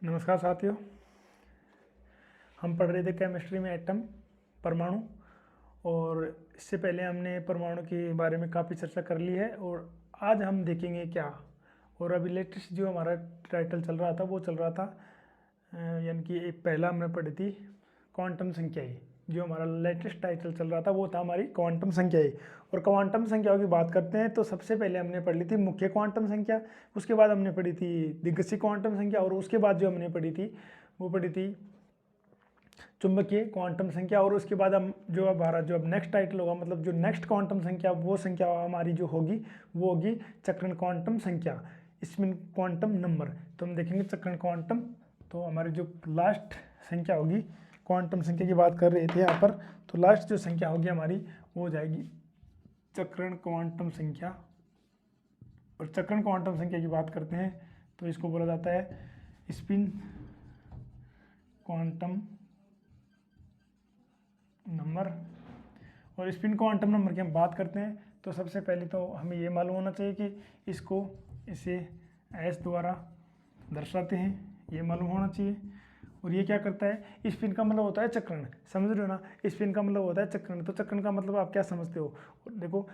नमस्कार साथियों। हम पढ़ रहे थे केमिस्ट्री में एटम परमाणु, और इससे पहले हमने परमाणु के बारे में काफ़ी चर्चा कर ली है। और आज हम देखेंगे क्या, और अभी लेटेस्ट जो हमारा टाइटल चल रहा था वो चल रहा था यानी कि एक पहला हमने पढ़ी थी क्वांटम संख्याएं। जो हमारा लेटेस्ट टाइटल चल रहा था वो था हमारी क्वांटम संख्याएं। और क्वांटम संख्याओं की बात करते हैं तो सबसे पहले हमने पढ़ ली थी मुख्य क्वांटम संख्या, उसके बाद हमने पढ़ी थी दिग्गज क्वांटम संख्या, और उसके बाद जो हमने पढ़ी थी वो पढ़ी थी चुंबकीय क्वांटम संख्या। और उसके बाद हम जो अब हमारा जो अब नेक्स्ट टाइटल होगा, मतलब जो नेक्स्ट क्वांटम संख्या वो संख्या हमारी जो होगी वो होगी चक्रण क्वांटम संख्या, स्पिन क्वांटम नंबर। तो हम देखेंगे चक्रण क्वांटम, तो हमारी जो लास्ट संख्या होगी क्वांटम संख्या की बात कर रहे थे यहाँ पर, तो लास्ट जो संख्या होगी हमारी वो हो जाएगी चक्रण क्वांटम संख्या। और चक्रण क्वांटम संख्या की बात करते हैं तो इसको बोला जाता है स्पिन क्वांटम नंबर। और स्पिन क्वांटम नंबर की हम बात करते हैं तो सबसे पहले तो हमें ये मालूम होना चाहिए कि इसे एस द्वारा दर्शाते हैं, ये मालूम होना चाहिए। और ये क्या करता है, स्पिन का मतलब होता है चक्रण, समझ रहे हो ना। स्पिन का मतलब होता है चक्रण, तो चक्रण का मतलब आप क्या समझते हो। और देखो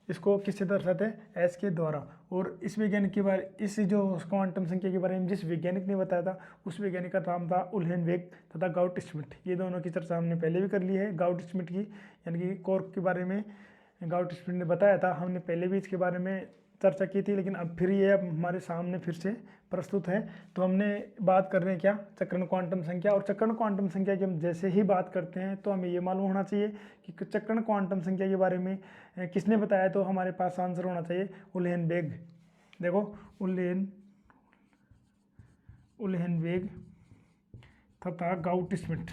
इसको किससे दर्शाते हैं, एस के द्वारा। और इस वैज्ञानिक के बारे, इस जो क्वांटम संख्या के बारे में जिस वैज्ञानिक ने बताया था उस वैज्ञानिक का नाम था उल्हेनबेक तथा गाउट श्मिट। ये दोनों की चर्चा हमने पहले भी कर ली है, गाउट श्मिट की यानी कि कॉर्क के बारे में गाउट श्मिट ने बताया था, हमने पहले भी इसके बारे में चर्चा की थी, लेकिन अब फिर ये हमारे सामने फिर से प्रस्तुत है। तो हमने बात कर रहे हैं क्या, चक्रण क्वांटम संख्या। और चक्रण क्वांटम संख्या की हम जैसे ही बात करते हैं तो हमें ये मालूम होना चाहिए कि चक्रण क्वांटम संख्या के बारे में किसने बताया, तो हमारे पास आंसर होना चाहिए उल्हेनबेक। देखो उल्हेनबेक तथा गाउट श्मिट,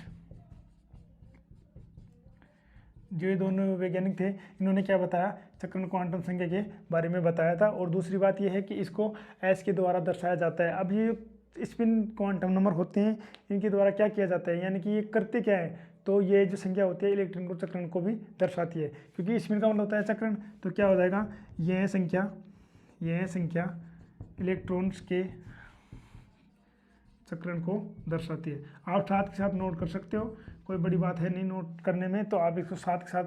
जो ये दोनों वैज्ञानिक थे, इन्होंने क्या बताया, चक्रण क्वांटम संख्या के बारे में बताया था। और दूसरी बात यह है कि इसको एस के द्वारा दर्शाया जाता है। अब ये स्पिन क्वांटम नंबर होते हैं, इनके द्वारा क्या किया जाता है, यानी कि ये करते क्या है, तो ये जो संख्या होती है इलेक्ट्रॉन को चक्रण को भी दर्शाती है। क्योंकि स्पिन का मतलब होता है चक्रण, तो क्या हो जाएगा, यह संख्या इलेक्ट्रॉन्स के चक्रण को दर्शाती है। आप साथ के साथ नोट कर सकते हो, कोई बड़ी बात है नहीं नोट करने में, तो आप इसको साथ के साथ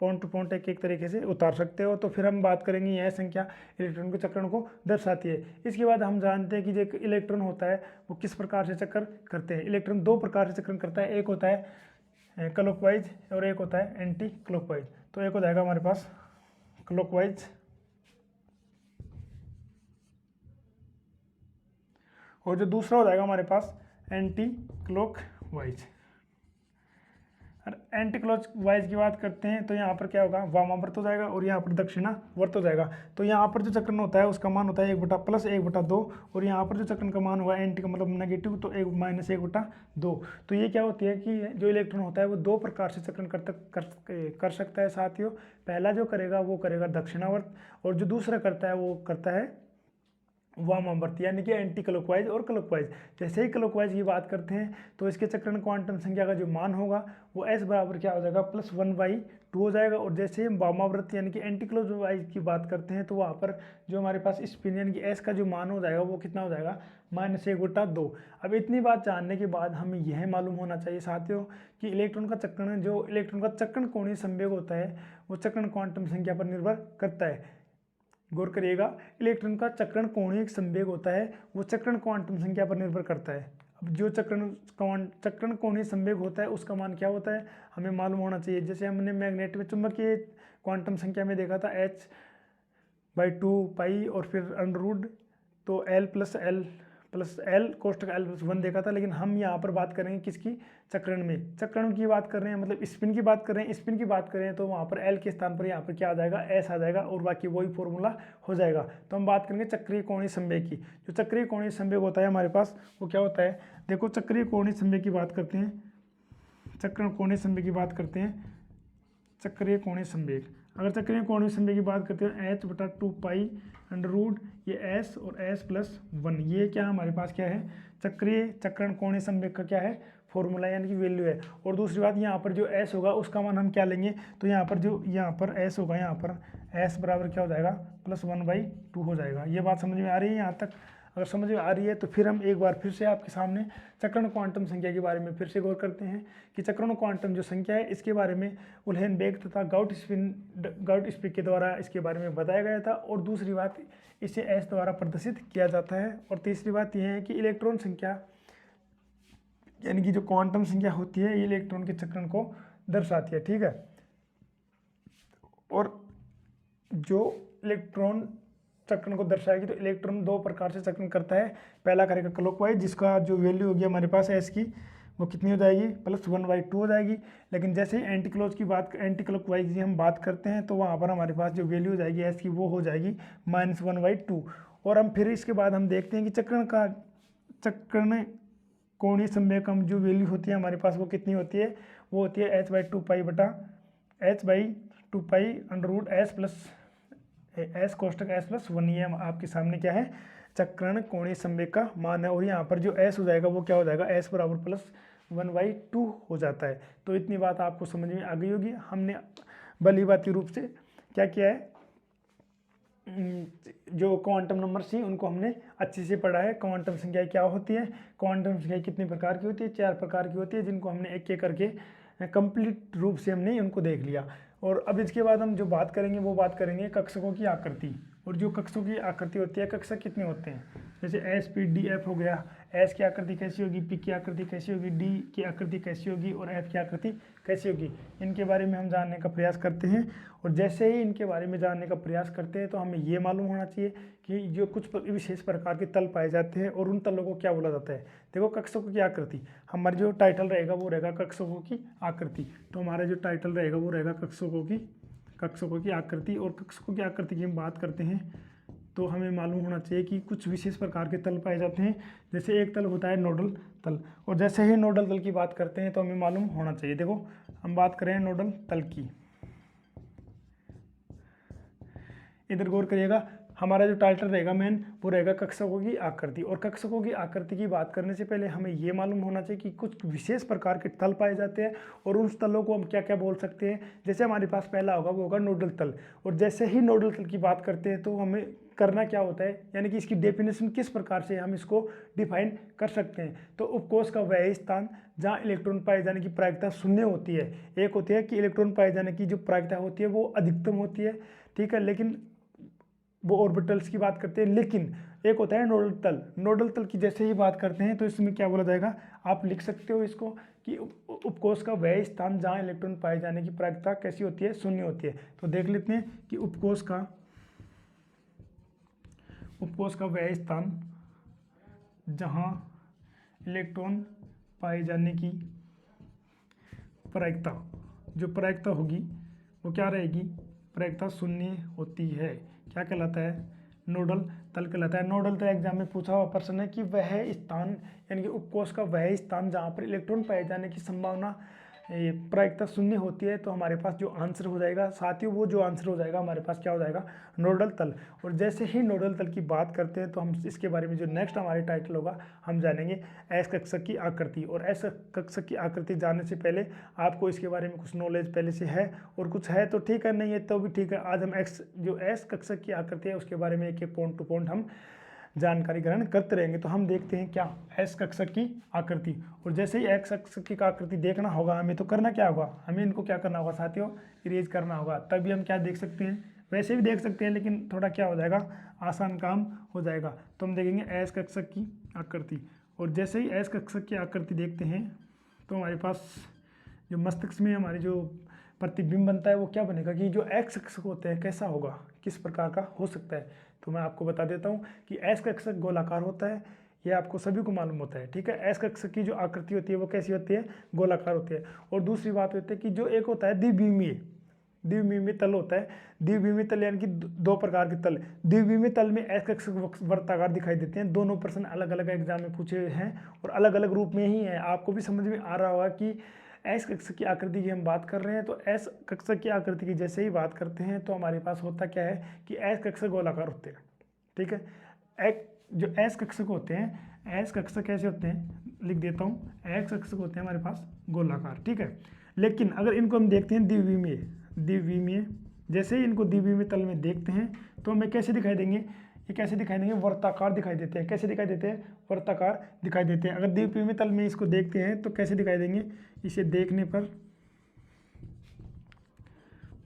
पॉइंट टू पॉइंट एक एक तरीके से उतार सकते हो। तो फिर हम बात करेंगे यह संख्या इलेक्ट्रॉन के चक्रण को दर्शाती है। इसके बाद हम जानते हैं कि जो इलेक्ट्रॉन होता है वो किस प्रकार से चक्कर करते हैं। इलेक्ट्रॉन दो प्रकार से चक्कर करता है, एक होता है क्लॉकवाइज और एक होता है एंटी क्लॉकवाइज। तो एक हो जाएगा हमारे पास क्लॉकवाइज और जो दूसरा हो जाएगा हमारे पास एंटी क्लॉकवाइज। और एंटी क्लॉकवाइज की बात करते हैं तो यहाँ पर क्या होगा, वामावर्त हो जाएगा और यहाँ पर दक्षिणावर्त हो जाएगा। तो यहाँ पर जो चक्रण होता है उसका मान होता है 1/+1/2, और यहाँ पर जो चक्रण का मान होगा एंटी का मतलब नेगेटिव, तो 1-1/2। तो ये क्या होती है कि जो इलेक्ट्रॉन होता है वो दो प्रकार से चक्रण कर सकता है साथियों। पहला जो करेगा वो करेगा दक्षिणावर्त, और जो दूसरा करता है वो करता है वामावर्त, यानी कि एंटी क्लॉकवाइज और क्लॉकवाइज। जैसे ही क्लॉकवाइज की बात करते हैं तो इसके चक्रण क्वांटम संख्या का जो मान होगा वो एस बराबर क्या हो जाएगा, +1/2 हो जाएगा। और जैसे ही हम वामावर्त यानी कि एंटी क्लॉकवाइज की बात करते हैं तो वहाँ पर जो हमारे पास स्पिन यानी कि एस का जो मान हो जाएगा वो कितना हो जाएगा, -1/2। अब इतनी बात जानने के बाद हमें यह मालूम होना चाहिए साथियों कि इलेक्ट्रॉन का चक्रण कोणीय संवेग होता है वो चक्रण क्वांटम संख्या पर निर्भर करता है। गौर करिएगा, इलेक्ट्रॉन का चक्रण कोणीय संवेग होता है वो चक्रण क्वांटम संख्या पर निर्भर करता है। अब जो चक्रण कोणीय संवेग होता है उसका मान क्या होता है हमें मालूम होना चाहिए। जैसे हमने मैग्नेट में चुंबकीय क्वांटम संख्या में देखा था h/2 और फिर √, तो L कोष्टक L+1 देखा था। लेकिन हम यहाँ पर बात करेंगे किसकी, चक्रण की बात कर रहे हैं, मतलब स्पिन की बात कर रहे हैं। स्पिन की बात करें तो वहाँ पर L के स्थान पर यहाँ पर क्या आ जाएगा, S आ जाएगा, और बाकी वही फॉर्मूला हो जाएगा। तो हम बात करेंगे चक्रीय कोणीय संवेग की। जो चक्रीय कोणीय संवेग होता है हमारे पास वो क्या होता है, देखो चक्रीय कोणीय संवेग की बात करते हैं, चक्रण कोणीय संवेग की बात करते हैं। चक्रीय कोणीय संवेग, अगर चक्रीय कोणीय संवेग की बात करते हैं h/2 √, ये s और s+1, ये क्या हमारे पास क्या है, चक्रण कोणीय संवेग का क्या है, फॉर्मूला यानी कि वैल्यू है। और दूसरी बात यहाँ पर जो s होगा उसका मान हम क्या लेंगे, तो यहाँ पर s होगा, यहाँ पर s बराबर क्या हो जाएगा, +1/2 हो जाएगा। ये बात समझ में आ रही है यहाँ तक। अगर समझ में आ रही है तो फिर हम एक बार फिर से आपके सामने चक्रण क्वांटम संख्या के बारे में फिर से गौर करते हैं कि चक्रण क्वांटम जो संख्या है इसके बारे में उल्हेनबेक तथा गाउट-स्पिक के द्वारा इसके बारे में बताया गया था। और दूसरी बात, इसे एस द्वारा प्रदर्शित किया जाता है। और तीसरी बात यह है कि इलेक्ट्रॉन संख्या यानी कि जो क्वांटम संख्या होती है ये इलेक्ट्रॉन के चक्रण को दर्शाती है, ठीक है। और जो इलेक्ट्रॉन चक्रण को दर्शाएगी तो इलेक्ट्रॉन दो प्रकार से चक्रण करता है। पहला करेगा क्लॉकवाइज, जिसका जो वैल्यू होगी हमारे पास एस की वो कितनी हो जाएगी, +1/2 हो जाएगी। लेकिन जैसे ही एंटी क्लॉकवाइज की हम बात करते हैं तो वहाँ पर हमारे पास जो वैल्यू हो जाएगी एस की वो हो जाएगी -1/2। और हम फिर इसके बाद हम देखते हैं कि चक्रण कोणीय संवेग जो वैल्यू होती है हमारे पास वो कितनी होती है, वो होती है h/2 कोष्टक s+1। ये आपके सामने क्या है, चक्रण कोणीय संवेग का मान है। और यहाँ पर जो s हो जाएगा वो क्या हो जाएगा, s बराबर +1/2 हो जाता है। तो इतनी बात आपको समझ में आ गई होगी। हमने भलीभांति रूप से क्या किया है, जो क्वांटम नंबर थी उनको हमने अच्छे से पढ़ा है। क्वांटम संख्या क्या होती है, क्वांटम संख्या कितने प्रकार की होती है, 4 प्रकार की होती है, जिनको हमने एक एक करके कंप्लीट रूप से हमने उनको देख लिया। और अब इसके बाद हम जो बात करेंगे वो बात करेंगे कक्षकों की आकृति। और जो कक्षकों की आकृति होती है, कक्षक कितने होते हैं, जैसे एस पी डी एफ हो गया। एस की आकृति कैसी होगी, पी की आकृति कैसी होगी, डी की आकृति कैसी होगी और एफ की आकृति कैसी होगी, इनके बारे में हम जानने का प्रयास करते हैं। और जैसे ही इनके बारे में जानने का प्रयास करते हैं तो हमें ये मालूम होना चाहिए कि जो कुछ विशेष प्रकार के तल पाए जाते हैं और उन तलों को क्या बोला जाता है। देखो, कक्षकों की आकृति, हमारा जो टाइटल रहेगा वो रहेगा कक्षकों की आकृति। तो हमारा जो टाइटल रहेगा वो रहेगा कक्षकों की आकृति। और कक्षकों की आकृति की हम बात करते हैं तो हमें मालूम होना चाहिए कि कुछ विशेष प्रकार के तल पाए जाते हैं। जैसे एक तल होता है नोडल तल, और जैसे ही नोडल तल की बात करते हैं तो हमें मालूम होना चाहिए। देखो, हम बात करें नोडल तल की, इधर गौर करिएगा, हमारा जो टाइटल रहेगा मेन वो रहेगा कक्षकों की आकृति। और कक्षकों की आकृति की बात करने से पहले हमें ये मालूम होना चाहिए कि कुछ विशेष प्रकार के तल पाए जाते हैं और उन तलों को हम क्या क्या बोल सकते हैं। जैसे हमारे पास पहला होगा वो होगा नोडल तल। और जैसे ही नोडल तल की बात करते हैं तो हमें करना क्या होता है, यानी कि इसकी डेफिनेशन किस प्रकार से हम इसको डिफाइन कर सकते हैं। तो उपकोष का वह स्थान जहाँ इलेक्ट्रॉन पाए जाने की प्रायिकता शून्य होती है। एक होती है कि इलेक्ट्रॉन पाए जाने की जो प्रायिकता होती है वो अधिकतम होती है, ठीक है, लेकिन वो ऑर्बिटल्स की बात करते हैं। लेकिन एक होता है नोडल तल। नोडल तल की जैसे ही बात करते हैं तो इसमें क्या बोला जाएगा, आप लिख सकते हो इसको कि उपकोष का वह स्थान जहाँ इलेक्ट्रॉन पाए जाने की प्रायिकता कैसी होती है, शून्य होती है। तो देख लेते हैं कि उपकोष का वह स्थान जहाँ इलेक्ट्रॉन पाए जाने की प्रायिकता होगी वो क्या रहेगी, प्रायिकता शून्य होती है। क्या कहलाता है, नोडल तल कहलाता है। नोडल तल एग्जाम में पूछा हुआ प्रश्न है कि वह स्थान यानी कि उपकोष का वह स्थान जहाँ पर इलेक्ट्रॉन पाए जाने की संभावना प्रायिकता शून्य होती है। तो हमारे पास जो आंसर हो जाएगा साथियों, वो जो आंसर हो जाएगा हमारे पास क्या हो जाएगा, नोडल तल। और जैसे ही नोडल तल की बात करते हैं तो हम इसके बारे में जो नेक्स्ट हमारे टाइटल होगा हम जानेंगे एस कक्षक की आकृति। और एस कक्षक की आकृति जानने से पहले आपको इसके बारे में कुछ नॉलेज पहले से है और कुछ है तो ठीक है, नहीं है तो भी ठीक है। आज हम जो एस कक्षक की आकृति है उसके बारे में एक एक पॉइंट टू पॉइंट हम जानकारी ग्रहण करते रहेंगे। तो हम देखते हैं क्या एस कक्षक की आकृति। और जैसे ही एक्स कक्षक की आकृति देखना होगा हमें, तो करना क्या होगा, हमें इनको क्या करना होगा साथियों, इरेज करना होगा। तभी हम क्या देख सकते हैं, वैसे भी देख सकते हैं लेकिन थोड़ा क्या हो जाएगा, आसान काम हो जाएगा। तो हम देखेंगे एस कक्षक की आकृति। और जैसे ही एस कक्षक की आकृति देखते हैं तो हमारे पास जो मस्तिष्क में हमारी जो प्रतिबिंब बनता है वो क्या बनेगा कि जो एक्स कक्षक होते हैं कैसा होगा, किस प्रकार का हो सकता है। तो मैं आपको बता देता हूँ कि एस कक्षक गोलाकार होता है, ये आपको सभी को मालूम होता है, ठीक है। एस कक्षक की जो आकृति होती है वो कैसी होती है, गोलाकार होती है। और दूसरी बात होती है कि जो एक होता है द्विविमीय तल होता है। द्विविमीय तल यानी कि दो प्रकार के तल। द्विविमीय तल में एस कक्षक वर्ताकार दिखाई देते हैं। दोनों प्रश्न अलग अलग एग्जाम में पूछे हुए हैं और अलग अलग रूप में ही है। आपको भी समझ में आ रहा होगा कि एस कक्षक की आकृति की हम बात कर रहे हैं। तो एस कक्षक की आकृति की जैसे ही बात करते हैं तो हमारे पास होता क्या है कि एस कक्षक गोलाकार होते हैं, ठीक है। जो एस कक्षक होते हैं, एस कक्षक कैसे होते हैं, लिख देता हूँ, एस कक्षक होते हैं हमारे पास गोलाकार, ठीक है। लेकिन अगर इनको हम देखते हैं द्विविमीय, जैसे ही इनको द्विविमीय तल में देखते हैं तो हमें कैसे दिखाई देंगे, ये कैसे दिखाई देंगे, वर्ताकार दिखाई देते हैं। कैसे दिखाई देते हैं, वर्ताकार दिखाई देते हैं। अगर द्विविमीय तल में इसको देखते हैं तो कैसे दिखाई देंगे, इसे देखने पर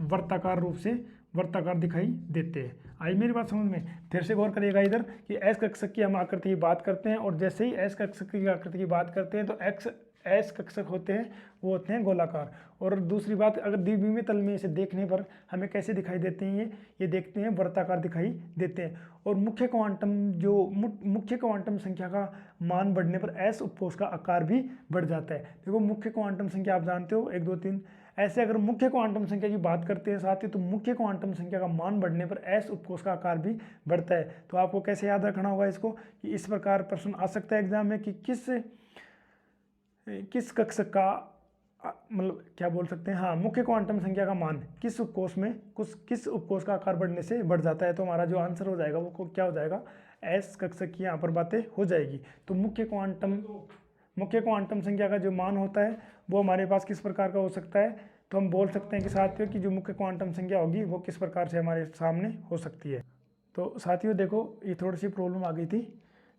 वर्ताकार रूप से वर्ताकार दिखाई देते हैं। आई मेरी बात समझ में? फिर से गौर करिएगा इधर कि एस कक्षक की हम आकृति की बात करते हैं, और जैसे ही एस कक्षक की आकृति की बात करते हैं तो एस कक्षक होते हैं वो होते हैं गोलाकार। और दूसरी बात, अगर द्विविमीय तल में इसे देखने पर हमें कैसे दिखाई देते हैं, ये देखते हैं वर्ताकार दिखाई देते हैं। और मुख्य क्वांटम संख्या का मान बढ़ने पर एस उपकोष का आकार भी बढ़ जाता है। देखो मुख्य क्वांटम संख्या आप जानते हो 1 2 3, ऐसे अगर मुख्य क्वांटम संख्या की बात करते हैं साथ ही, तो मुख्य क्वांटम संख्या का मान बढ़ने पर एस उपकोष का आकार भी बढ़ता है। तो आपको कैसे याद रखना होगा इसको, कि इस प्रकार प्रश्न आ सकता है एग्जाम में कि किस कक्षक का मतलब क्या बोल सकते हैं, हाँ, मुख्य क्वांटम संख्या का मान किस उपकोष का आकार बढ़ने से बढ़ जाता है। तो हमारा जो आंसर हो जाएगा वो क्या हो जाएगा, एस कक्षक की यहाँ पर बातें हो जाएगी। तो मुख्य क्वांटम संख्या का जो मान होता है वो हमारे पास किस प्रकार का हो सकता है, तो हम बोल सकते हैं कि साथियों कि जो मुख्य क्वांटम संख्या होगी वो किस प्रकार से हमारे सामने हो सकती है। तो साथियों देखो ये थोड़ी सी प्रॉब्लम आ गई थी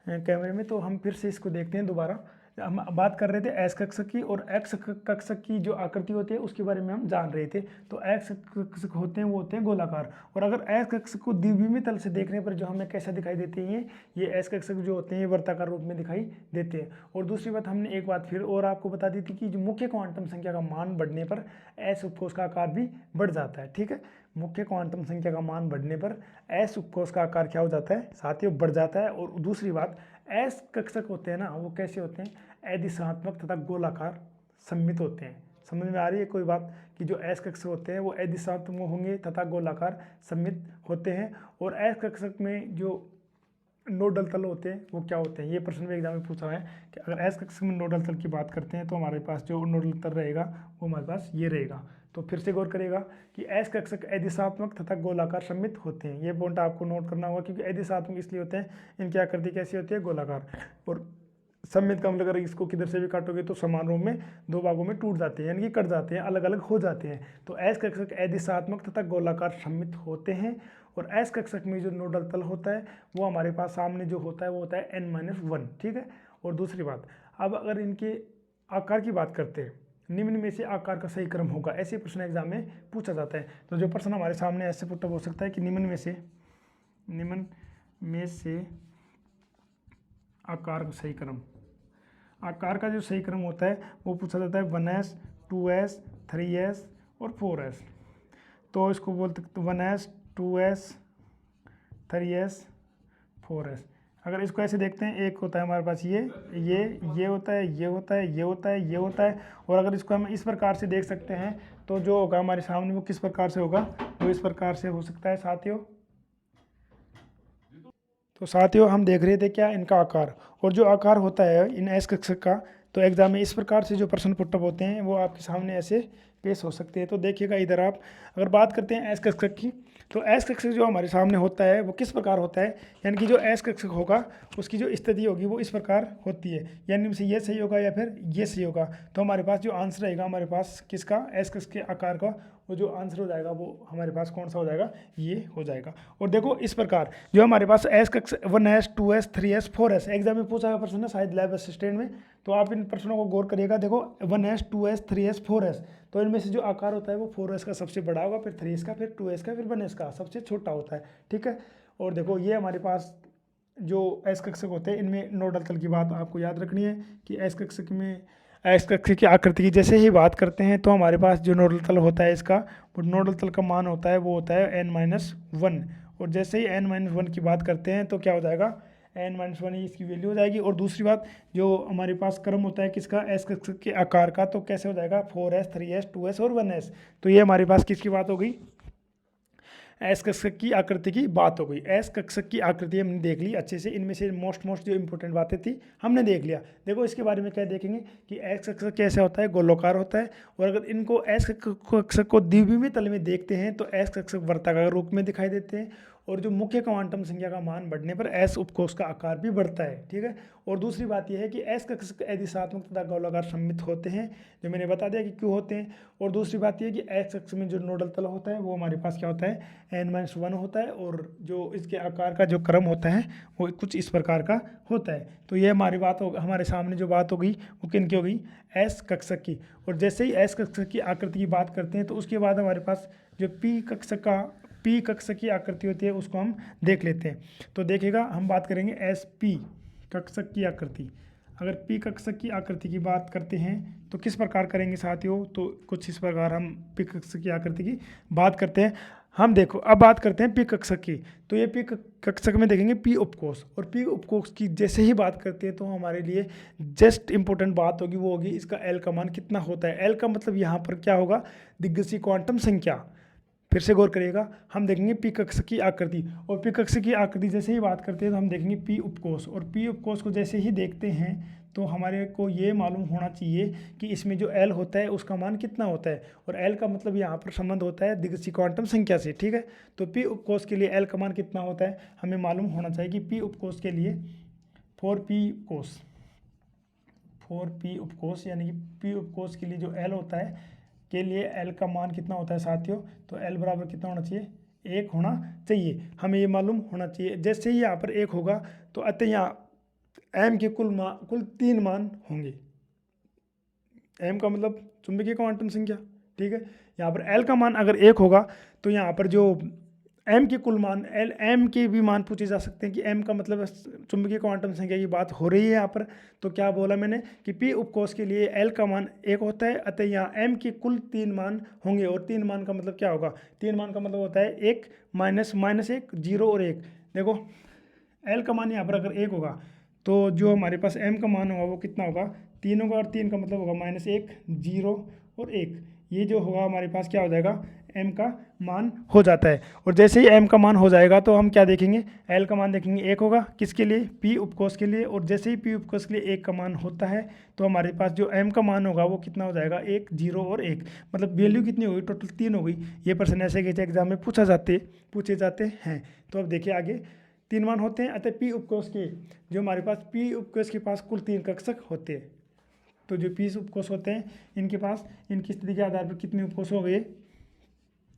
कैमरे में, तो हम फिर से इसको देखते हैं दोबारा। हम बात कर रहे थे एस कक्षक की, और एक्स कक्षक की जो आकृति होती है उसके बारे में हम जान रहे थे। तो एक्स कक्षक होते हैं वो होते हैं गोलाकार, और अगर एक्स कक्षक को द्विविमीय तल से देखने पर जो हमें कैसा दिखाई देते हैं, ये एस कक्षक जो होते हैं ये वर्ताकार रूप में दिखाई देते हैं। और दूसरी बात, हमने एक बात फिर और आपको बता दी थी कि जो मुख्य क्वांटम संख्या का मान बढ़ने पर एस उपकोष का आकार भी बढ़ जाता है। ठीक है, मुख्य क्वांटम संख्या का मान बढ़ने पर एस उपकोष का आकार क्या हो जाता है साथियों, बढ़ जाता है। और दूसरी बात, एस कक्षक होते हैं ना वो कैसे होते हैं, अदिशात्मक तथा गोलाकार सममित होते हैं। समझ में आ रही है कोई बात, कि जो एस कक्षक होते हैं वो अदिशात्मक होंगे तथा गोलाकार सममित होते हैं। और एस कक्षक में जो नोडल तल होते हैं वो क्या होते हैं, ये प्रश्न भी एग्जाम में पूछा है कि अगर एस कक्षक में नोडल तल की बात करते हैं तो हमारे पास जो नोडल तल रहेगा वो हमारे पास ये रहेगा। तो फिर से गौर करेगा कि एस कक्षक अदिशात्मक तथा गोलाकार सममित होते हैं। ये पॉइंट आपको नोट करना होगा, क्योंकि अदिशात्मक इसलिए होते हैं इनकी आकृति कैसी होती है, गोलाकार। और सममित का मतलब अगर इसको किधर से भी काटोगे तो समान रूप में 2 भागों में टूट जाते हैं, यानी कि कट जाते हैं, अलग अलग हो जाते हैं। तो एस कक्षक अदिशात्मक तथा गोलाकार सममित होते हैं। और एस कक्षक में जो नोडल तल होता है वो हमारे पास सामने जो होता है वो होता है n-1। ठीक है। और दूसरी बात, अब अगर इनके आकार की बात करते हैं, निम्न में से आकार का सही क्रम होगा, ऐसे प्रश्न एग्जाम में पूछा जाता है। तो जो प्रश्न हमारे सामने ऐसे पुटअप हो सकता है कि निम्न में से आकार का सही क्रम, आकार का जो सही क्रम होता है वो पूछा जाता है 1s 2s 3s और 4s। तो इसको बोलते 1s 2s 3s 4s। अगर इसको ऐसे देखते हैं, एक होता है हमारे पास ये होता है, ये होता है, ये होता है। और अगर इसको हम इस प्रकार से देख सकते हैं तो जो होगा हमारे सामने वो किस प्रकार से होगा, वो इस प्रकार से हो सकता है साथियों। तो साथियों हम देख रहे थे क्या, इनका आकार, और जो आकार होता है इन एस कक्षक का, तो एग्जाम में इस प्रकार से जो प्रश्न पुटअप होते हैं वो आपके सामने ऐसे पेश हो सकते हैं। तो देखिएगा इधर आप अगर बात करते हैं एस कक्षक की, तो एस कक्षक जो हमारे सामने होता है वो किस प्रकार होता है, यानी कि जो एस कक्षक होगा उसकी जो स्थिति होगी वो इस प्रकार होती है, यानी से ये सही होगा या फिर ये सही होगा। तो हमारे पास जो आंसर रहेगा हमारे पास किसका, एस कक्षक के आकार का, वो जो आंसर हो जाएगा वो हमारे पास कौन सा हो जाएगा, ये हो जाएगा। और देखो इस प्रकार जो हमारे पास S कक्षक 1s 2s 3s 4s exam में पूछा हुआ प्रश्न है शायद लैब असिस्टेंट में, तो आप इन प्रश्नों को गौर करिएगा। देखो 1s 2s 3s 4s, तो इनमें से जो आकार होता है वो 4s का सबसे बड़ा होगा, फिर 3s का, फिर 2s का, फिर 1s का सबसे छोटा होता है। ठीक है। और देखो ये हमारे पास जो एस कक्षक होते हैं इनमें नोडल तल की बात आपको याद रखनी है कि एस कक्षक में एस कक्षक की आकृति की जैसे ही बात करते हैं तो हमारे पास जो नोडल तल होता है इसका, वो नोडल तल का मान होता है वो होता है n-1। और जैसे ही n-1 की बात करते हैं तो क्या हो जाएगा, n-1 ही इसकी वैल्यू हो जाएगी। और दूसरी बात, जो हमारे पास क्रम होता है किसका, एस कक्षक के आकार का, तो कैसे हो जाएगा 4s 3s 2s और 1s। तो ये हमारे पास किसकी बात हो गई, एस कक्षक की आकृति की बात हो गई। एस कक्षक की आकृति हमने देख ली अच्छे से, इनमें से मोस्ट जो इंपॉर्टेंट बातें थी हमने देख लिया। देखो इसके बारे में क्या देखेंगे कि एस कक्षक कैसे होता है, गोलाकार होता है। और अगर इनको एस कक्षक को द्विविमीय तल में देखते हैं तो एस कक्षक वर्ताकार रूप में दिखाई देते हैं, और जो मुख्य क्वांटम संख्या का मान बढ़ने पर एस उपकोष का आकार भी बढ़ता है, ठीक है। और दूसरी बात यह है कि एस कक्षक यदि दिशात्मक तथा गोलाकार सममित होते हैं, जो मैंने बता दिया कि क्यों होते हैं। और दूसरी बात यह है कि एक्स अक्ष में जो नोडल तल होता है वो हमारे पास क्या होता है, n-1 होता है, और जो इसके आकार का जो क्रम होता है वो कुछ इस प्रकार का होता है। तो ये हमारी बात हो, हमारे सामने जो बात हो गई वो किन की हो गई, एस कक्षक की। और जैसे ही एस कक्षक की आकृति की बात करते हैं तो उसके बाद हमारे पास जो पी कक्षक की आकृति होती है उसको हम देख लेते हैं। तो देखिएगा, हम बात करेंगे एस पी कक्षक की आकृति। अगर पी कक्षक की आकृति की बात करते हैं तो किस प्रकार करेंगे साथियों, तो कुछ इस प्रकार हम पी कक्षक की आकृति की बात करते हैं। हम देखो अब बात करते हैं पी कक्षक की। तो ये पी कक्षक में देखेंगे पी उपकोष, और पी उपकोष की जैसे ही बात करते हैं तो हमारे लिए जस्ट इंपॉर्टेंट बात होगी, वो होगी इसका एल का मान कितना होता है। एल का मतलब यहाँ पर क्या होगा, दिग्गसीय क्वांटम संख्या। फिर से गौर करिएगा, हम देखेंगे पी कक्षक की आकृति, और पी कक्षक की आकृति जैसे ही बात करते हैं तो हम देखेंगे पी उपकोष, और पी उपकोष को जैसे ही देखते हैं तो हमारे को ये मालूम होना चाहिए कि इसमें जो एल होता है उसका मान कितना होता है। और एल का मतलब यहाँ पर संबंध होता है दिग्गसीय क्वांटम संख्या से, ठीक है। तो पी उपकोष के लिए एल का मान कितना होता है हमें मालूम होना चाहिए कि पी उपकोष के लिए 4p उपकोष यानी कि पी उपकोष के लिए जो एल होता है के लिए एल का मान कितना होता है साथियों, तो एल बराबर कितना होना चाहिए, 1 होना चाहिए, हमें ये मालूम होना चाहिए। जैसे ही यहाँ पर 1 होगा तो अतः यहाँ एम के कुल 3 मान होंगे। एम का मतलब चुंबकीय क्वांटम संख्या, ठीक है। यहाँ पर एल का मान अगर 1 होगा तो यहाँ पर जो एम के कुल मान, एम के भी मान पूछे जा सकते हैं कि एम का मतलब चुंबकीय क्वांटम संख्या की बात हो रही है यहाँ पर। तो क्या बोला मैंने कि पी उपकोष के लिए एल का मान 1 होता है, अतः यहाँ एम के कुल 3 मान होंगे। और 3 मान का मतलब क्या होगा, 3 मान का मतलब होता है 1 -1 0 और 1। देखो एल का मान यहाँ पर अगर 1 होगा तो जो हमारे पास एम का मान होगा वो कितना होगा, 3 होगा, और 3 का मतलब होगा -1 0 और 1। ये जो होगा हमारे पास क्या हो जाएगा, एम का मान हो जाता है। और जैसे ही एम का मान हो जाएगा तो हम क्या देखेंगे, एल का मान देखेंगे 1 होगा, किसके लिए, पी उपकोष के लिए। और जैसे ही पी उपकोष के लिए 1 का मान होता है तो हमारे पास जो एम का मान होगा वो कितना हो जाएगा, 1 0 और 1। मतलब वैल्यू कितनी होगी, टोटल 3 हो गई। ये प्रश्न ऐसे के एग्जाम में पूछे जाते हैं। तो अब देखिए आगे 3 मान होते हैं, अतः पी उपकोष के जो हमारे पास पी उपकोष के पास कुल 3 कक्षक होते हैं। तो जो पी उपकोष होते हैं इनके पास इनकी स्थिति के आधार पर कितने उपकोष हो गए,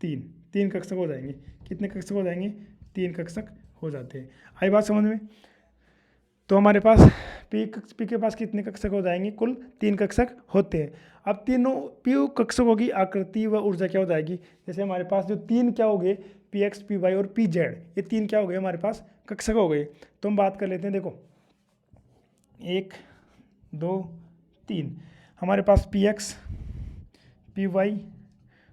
3 कक्षक हो जाएंगे। कितने कक्षक हो जाएंगे, 3 कक्षक हो जाते हैं। आई बात समझ में। तो हमारे पास पी के पास कितने कक्षक हो जाएंगे, कुल 3 कक्षक होते हैं। अब तीनों पी कक्षकों की आकृति व ऊर्जा क्या हो जाएगी, जैसे हमारे पास जो 3 क्या हो गए, पी एक्स पी वाई और पी जेड, ये 3 क्या हो गए हमारे पास, कक्षक हो गए। तो हम बात कर लेते हैं, देखो 1 2 3 हमारे पास पी एक्स पी वाई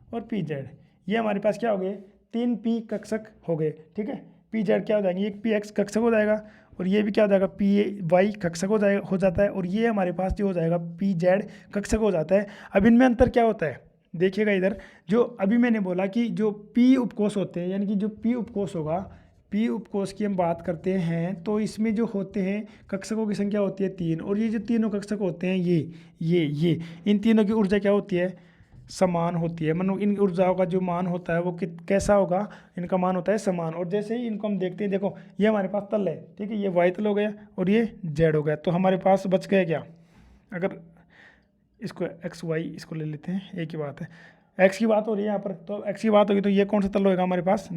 और पी जेड, ये हमारे पास क्या हो गए, 3 पी कक्षक हो गए, ठीक है। पी जेड क्या हो जाएंगे, एक पी एक्स कक्षक हो जाएगा, और ये भी क्या हो जाएगा, पी वाई कक्षक हो जाता है, और ये हमारे पास जो हो जाएगा पी जेड कक्षक हो जाता है। अब इनमें अंतर क्या होता है, देखिएगा इधर, जो अभी मैंने बोला कि जो पी उपकोष होते हैं, यानी कि जो पी उपकोष होगा, पी उपकोष की हम बात करते हैं तो इसमें जो होते हैं कक्षकों की संख्या होती है 3, और ये जो तीनों कक्षक होते हैं ये इन तीनों की ऊर्जा क्या होती है, समान होती है। मतलब इन ऊर्जाओं का जो मान होता है वो कैसा होगा, इनका मान होता है समान। और जैसे ही इनको हम देखते हैं, देखो ये हमारे पास तल है, ठीक है, ये वाई तल हो गया और ये जेड हो गया। तो हमारे पास बच गया क्या, अगर इसको एक्स वाई इसको ले लेते हैं, एक ही बात है, एक्स की बात हो रही है यहाँ पर, तो एक्स की बात होगी तो ये कौन सा तल होगा हमारे पास,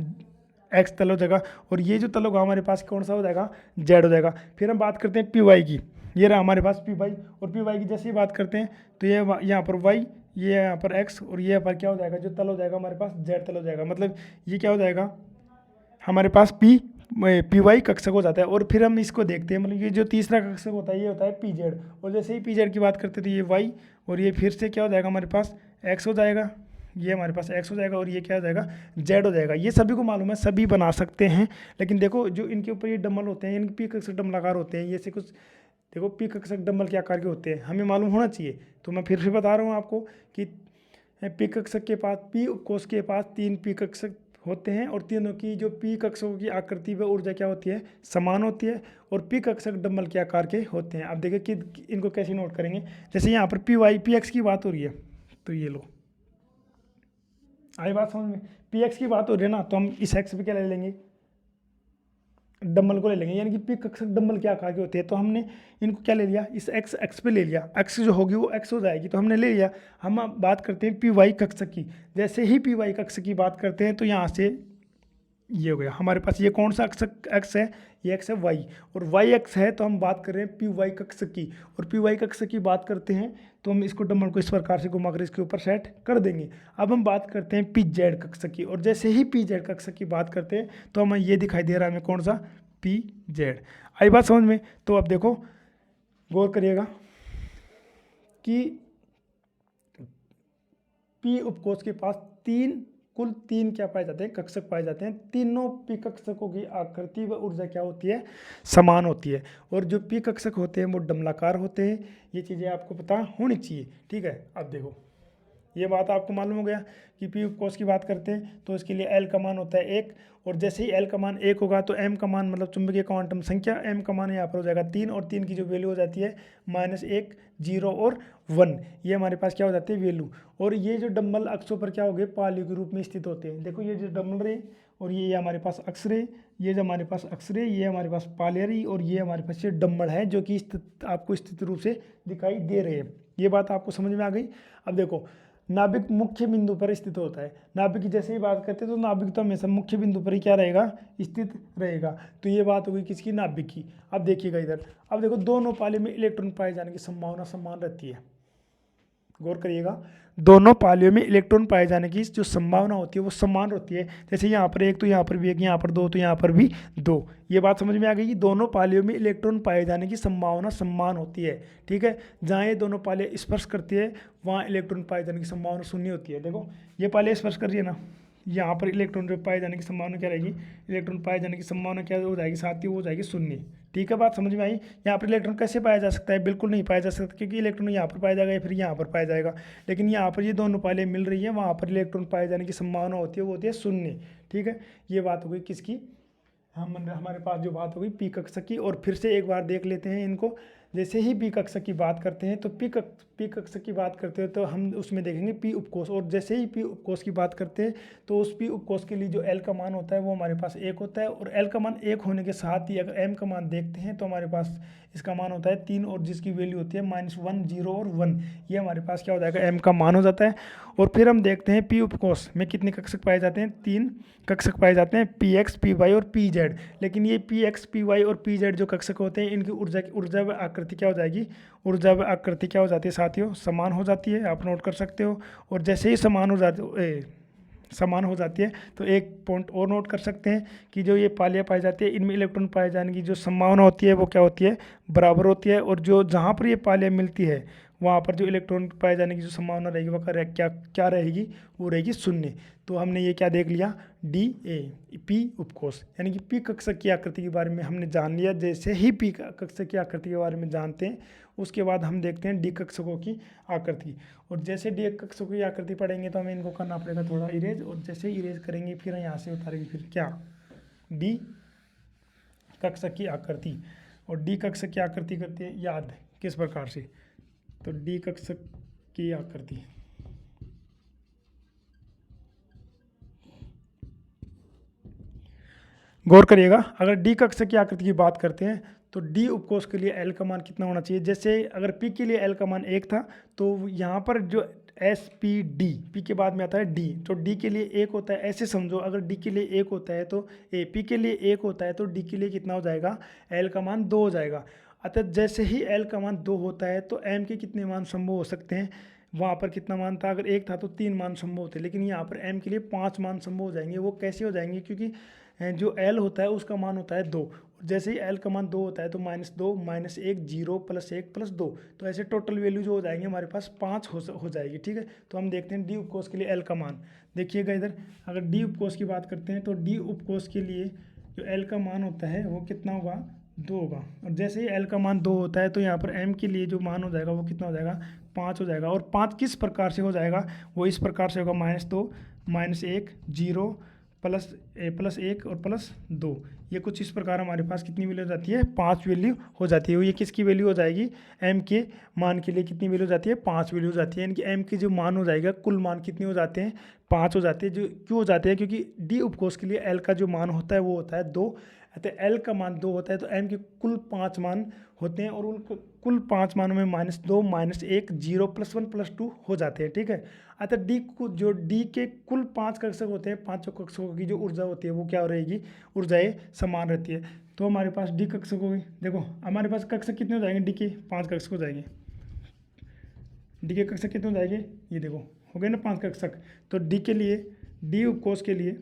एक्स तल हो जाएगा, और ये जो तल होगा हमारे पास कौन सा हो जाएगा, जेड हो जाएगा। फिर हम बात करते हैं पी वाई की, ये रहा हमारे पास पी वाई, और पी वाई की जैसे ही बात करते हैं तो ये यहाँ पर वाई, ये यहाँ पर एक्स, और ये यहाँ पर क्या हो जाएगा, जो तल हो जाएगा हमारे पास जेड तल हो जाएगा। मतलब ये क्या हो जाएगा हमारे पास पी वाई कक्षक हो जाता है। और फिर हम इसको देखते हैं, मतलब ये जो तीसरा कक्षक होता है ये होता है पी जेड, और जैसे ही पी जेड की बात करते हैं तो ये वाई, और ये फिर से क्या हो जाएगा हमारे पास एक्स हो जाएगा, ये हमारे पास एक्स हो जाएगा, और ये क्या हो जाएगा, जेड हो जाएगा। ये सभी को मालूम है, सभी बना सकते हैं, लेकिन देखो जो इनके ऊपर ये डम्बल होते हैं, इनके पी कक्षक डम्बलाकार होते हैं, ये से कुछ देखो पी कक्षक डम्बल के आकार के होते हैं, हमें मालूम होना चाहिए। तो मैं फिर से बता रहा हूँ आपको कि पी कक्षक के पास, पी उपकोष के पास 3 पी कक्षक होते हैं, और तीनों की जो पी कक्षकों की आकृति व ऊर्जा क्या होती है, समान होती है, और पी कक्षक डम्बल के आकार के होते हैं। अब देखिए कि इनको कैसे नोट करेंगे, जैसे यहाँ पर पी वाई पी एक्स की बात हो रही है, तो ये लो, आई बात समझ में, पी एक्स की बात हो रही है ना, तो हम इस एक्स पे क्या ले लेंगे, डम्बल को ले लेंगे, यानी कि पी कक्षक डम्बल क्या आकार के होते हैं, तो हमने इनको क्या ले लिया, इस एक्स पे ले लिया, एक्स जो होगी वो एक्स हो जाएगी, तो हमने ले लिया। हम अब बात करते हैं पी वाई कक्षक की। जैसे ही पी वाई कक्षक की बात करते हैं तो यहाँ से ये हो गया हमारे पास, ये कौन सा एक्स है, ये एक्स है वाई, और वाई एक्स है, तो हम बात कर रहे हैं पी वाई कक्षक की। और पी वाई कक्षक की बात करते हैं तो हम इसको डम्बल को इस प्रकार से घुमाकर इसके ऊपर सेट कर देंगे। अब हम बात करते हैं पी जेड कक्षक की, और जैसे ही पी जेड कक्षक की बात करते हैं तो हमें ये दिखाई दे रहा है हमें कौन सा, पी जेड। आई बात समझ में? तो अब देखो गौर करिएगा कि पी उपकोष के पास कुल तीन क्या पाए जाते हैं, कक्षक पाए जाते हैं। तीनों पी कक्षकों की आकृति व ऊर्जा क्या होती है, समान होती है। और जो पी कक्षक होते हैं वो डमलाकार होते हैं। ये चीज़ें आपको पता होनी चाहिए, ठीक है। अब देखो ये बात आपको मालूम हो गया कि पी उपकोष की बात करते हैं तो इसके लिए एल का मान होता है 1, और जैसे ही एल का मान 1 होगा तो एम का मान मतलब चुंबकीय क्वांटम संख्या, एम का मान यहाँ पर हो जाएगा 3, और 3 की जो वैल्यू हो जाती है -1, 0 और 1, ये हमारे पास क्या हो जाती है वैल्यू। और ये जो डम्बल अक्षों पर क्या हो गए, पालियों के रूप में स्थित होते हैं। देखो ये जो डम्बल रे और ये हमारे पास अक्ष रे, ये जो हमारे पास अक्ष रे, ये हमारे पास पालियरी, और ये हमारे पास ये डम्बल है जो कि आपको स्थित रूप से दिखाई दे रहे हैं। ये बात आपको समझ में आ गई। अब देखो नाभिक मुख्य बिंदु पर स्थित होता है। नाभिक की जैसे ही बात करते हैं तो नाभिक तो हमेशा मुख्य बिंदु पर ही क्या रहेगा, स्थित रहेगा। तो ये बात हो गई किसकी, नाभिक की। अब देखिएगा इधर, अब देखो दोनों पाले में इलेक्ट्रॉन पाए जाने की संभावना समान रहती है। गौर करिएगा, दोनों पालियों में इलेक्ट्रॉन पाए जाने की जो संभावना होती है वो समान होती है। जैसे यहाँ पर एक तो यहाँ पर भी एक, यहाँ पर दो तो यहाँ पर भी दो। ये बात समझ में आ गई कि दोनों पालियों में इलेक्ट्रॉन पाए जाने की संभावना समान होती है, ठीक है। जहाँ ये दोनों पालियाँ स्पर्श करती है वहाँ इलेक्ट्रॉन पाए जाने की संभावना शून्य होती है। देखो ये पालियाँ स्पर्श कर रही है ना, यहाँ पर इलेक्ट्रॉन जो पाए जाने की संभावना क्या रहेगी, इलेक्ट्रॉन पाए जाने की संभावना क्या हो जाएगी, साथ ही वो हो जाएगी शून्य। ठीक है, बात समझ में आई। यहाँ पर इलेक्ट्रॉन कैसे पाया जा सकता है, बिल्कुल नहीं पाया जा सकता, क्योंकि इलेक्ट्रॉन यहाँ पर पाया जाएगा या फिर यहाँ पर पाया जाएगा। लेकिन यहाँ पर ये दोनों पाले मिल रही है, वहाँ पर इलेक्ट्रॉन पाए जाने की संभावना होती है वो होती है शून्य। ठीक है, ये बात हो गई किसकी, हमारे पास जो बात हो गई पी कक्षक की। और फिर से एक बार देख लेते हैं इनको। जैसे ही पी कक्षक की बात करते हैं तो पी कक्षक की बात करते हैं तो हम उसमें देखेंगे पी उपकोष। और जैसे ही पी उपकोष की बात करते हैं तो उस पी उपकोष के लिए जो एल का मान होता है वो हमारे पास 1 होता है। और एल का मान 1 होने के साथ ही अगर एम का मान देखते हैं तो हमारे पास इसका मान होता है 3, और जिसकी वैल्यू होती है -1, 0 और 1। ये हमारे पास क्या हो जाएगा, एम का मान हो जाता है। और फिर हम देखते हैं पी उपकोष में कितने कक्षक पाए जाते हैं, 3 कक्षक पाए जाते हैं, पी एक्स, पी वाई और पी जेड। लेकिन ये पी एक्स, पी वाई और पी जेड जो कक्षक होते हैं इनकी ऊर्जा व आकृति क्या हो जाएगी, ऊर्जा व आकृति क्या हो जाती है साथियों, समान हो जाती है। आप नोट कर सकते हो। और जैसे ही समान हो जाती है तो एक पॉइंट और नोट कर सकते हैं कि जो ये पालियाँ पाई जाती है इनमें इलेक्ट्रॉन पाए जाने की जो संभावना होती है वो क्या होती है, बराबर होती है। और जो जहाँ पर ये पालियाँ मिलती है वहाँ पर जो इलेक्ट्रॉन पाए जाने की जो संभावना रहेगी वो क्या रहेगी, वो रहेगी शून्य। तो हमने ये क्या देख लिया, पी उपकोष, यानी कि पी कक्षक की आकृति के बारे में हमने जान लिया। जैसे ही पी कक्षक की आकृति के बारे में जानते हैं उसके बाद हम देखते हैं डी कक्षकों की आकृति। और जैसे डी कक्षकों की आकृति पढ़ेंगे तो हमें इनको करना पड़ेगा थोड़ा इरेज। और जैसे इरेज करेंगे फिर यहाँ से उतारेंगे फिर क्या, डी कक्षक की आकृति। और डी कक्षक की आकृति करते हैं याद किस प्रकार से, तो डी कक्षक की आकृति, गौर करिएगा। अगर डी कक्षक की आकृति की बात करते हैं तो डी उपकोष के लिए एल का मान कितना होना चाहिए। जैसे अगर पी के लिए एल का मान 1 था तो यहाँ पर जो एस पी डी, पी के बाद में आता है डी, तो डी के लिए 1 होता है। ऐसे समझो अगर डी के लिए 1 होता है तो पी के लिए 1 होता है तो डी के लिए कितना हो जाएगा, एल का मान 2 हो जाएगा। अतः जैसे ही एल का मान 2 होता है तो एम के कितने मान संभव हो सकते हैं, वहाँ पर कितना मान था, अगर 1 था तो 3 मान संभव होते, लेकिन यहाँ पर एम के लिए 5 मान संभव हो जाएंगे। वो कैसे हो जाएंगे, क्योंकि जो एल होता है उसका मान होता है 2। जैसे ही एल का मान 2 होता है तो -2, -1, 0, +1, +2, तो ऐसे टोटल वैल्यू जो हो जाएंगे हमारे पास 5 हो जाएगी। ठीक है, तो हम देखते हैं डी उपकोष के लिए एल का मान। देखिएगा इधर, अगर डी उपकोष की बात करते हैं तो डी उपकोष के लिए जो एल का मान होता है वो कितना होगा, 2 होगा। और जैसे ही एल का मान 2 होता है तो यहाँ पर एम के लिए जो मान हो जाएगा वो कितना हो जाएगा, 5 हो जाएगा। और 5 किस प्रकार से हो जाएगा, वो इस प्रकार से होगा, -2, -1, 0, +1 और +2। ये कुछ इस प्रकार हमारे पास कितनी वैल्यू हो जाती है, 5 वैल्यू हो जाती है। ये किसकी वैल्यू हो जाएगी, एम के मान के लिए कितनी वैल्यू हो जाती है, 5 वैल्यू हो जाती है। यानी कि एम की जो मान हो जाएगा, कुल मान कितने हो जाते हैं, 5 हो जाते हैं। जो क्यों हो जाते हैं, क्योंकि डी उपकोष के लिए एल का जो मान होता है वो होता है 2, अतः एल का मान 2 होता है तो एम के कुल 5 मान होते हैं और उन कुल 5 मानों में -2 -1 0 +1 +2 हो जाते हैं, ठीक है। अतः डी को जो डी के कुल 5 कक्षक होते हैं, पांचों कक्षकों की जो ऊर्जा होती है वो क्या रहेगी, ऊर्जाएं समान रहती है। तो हमारे पास डी कक्षक होगी, देखो हमारे पास कक्षक कितने हो जाएंगे, डी के 5 कक्षक हो जाएंगे। डी के कक्षक कितने हो जाएंगे, ये देखो हो गए ना 5 कक्षक। तो डी के लिए, डी उपकोष के लिए,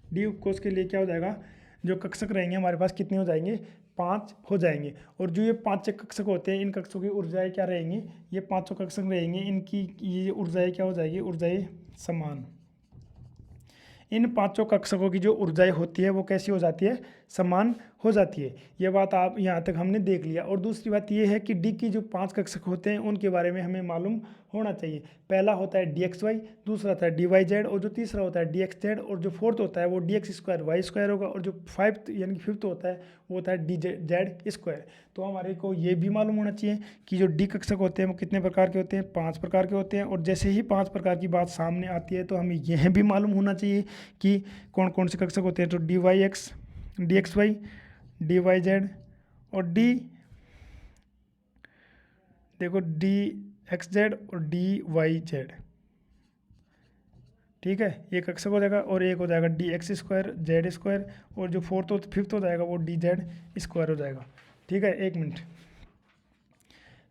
डी उपकोष के लिए क्या हो जाएगा, जो कक्षक रहेंगे हमारे पास कितने हो जाएंगे, 5 हो जाएंगे। और जो ये 5 कक्षक होते हैं इन कक्षकों की ऊर्जाएं क्या रहेंगी, ये 5 कक्षक रहेंगे, इनकी ये ऊर्जाएं क्या हो जाएगी, ऊर्जाएं समान। इन 5 कक्षकों की जो ऊर्जाएं होती है वो कैसी हो जाती है, समान हो जाती है। ये बात आप यहाँ तक हमने देख लिया। और दूसरी बात ये है कि डी की जो 5 कक्षक होते हैं उनके बारे में हमें मालूम होना चाहिए। पहला होता है डी एक्स वाई, दूसरा होता है डी वाई जेड, और जो तीसरा होता है डी एक्स जेड, और जो फोर्थ होता है वो d x square Y square होगा, और जो फाइव्थ यानी कि फिफ्थ होता है वो होता है डी जेड स्क्वायर। तो हमारे को ये भी मालूम होना चाहिए कि जो डी कक्षक होते हैं वो कितने प्रकार के होते हैं, 5 प्रकार के होते हैं। और जैसे ही 5 प्रकार की बात सामने आती है तो हमें यह भी मालूम होना चाहिए कि कौन कौन से कक्षक होते हैं। तो d y x, d x Y, d Y Z और डी, देखो डी एक्स जेड और डी वाई जेड, ठीक है, ये कक्षक हो जाएगा। और एक हो जाएगा D x square Z square, और जो फोर्थ और फिफ्थ हो जाएगा वो डी जेड स्क्वायर हो जाएगा, ठीक है। 1 मिनट।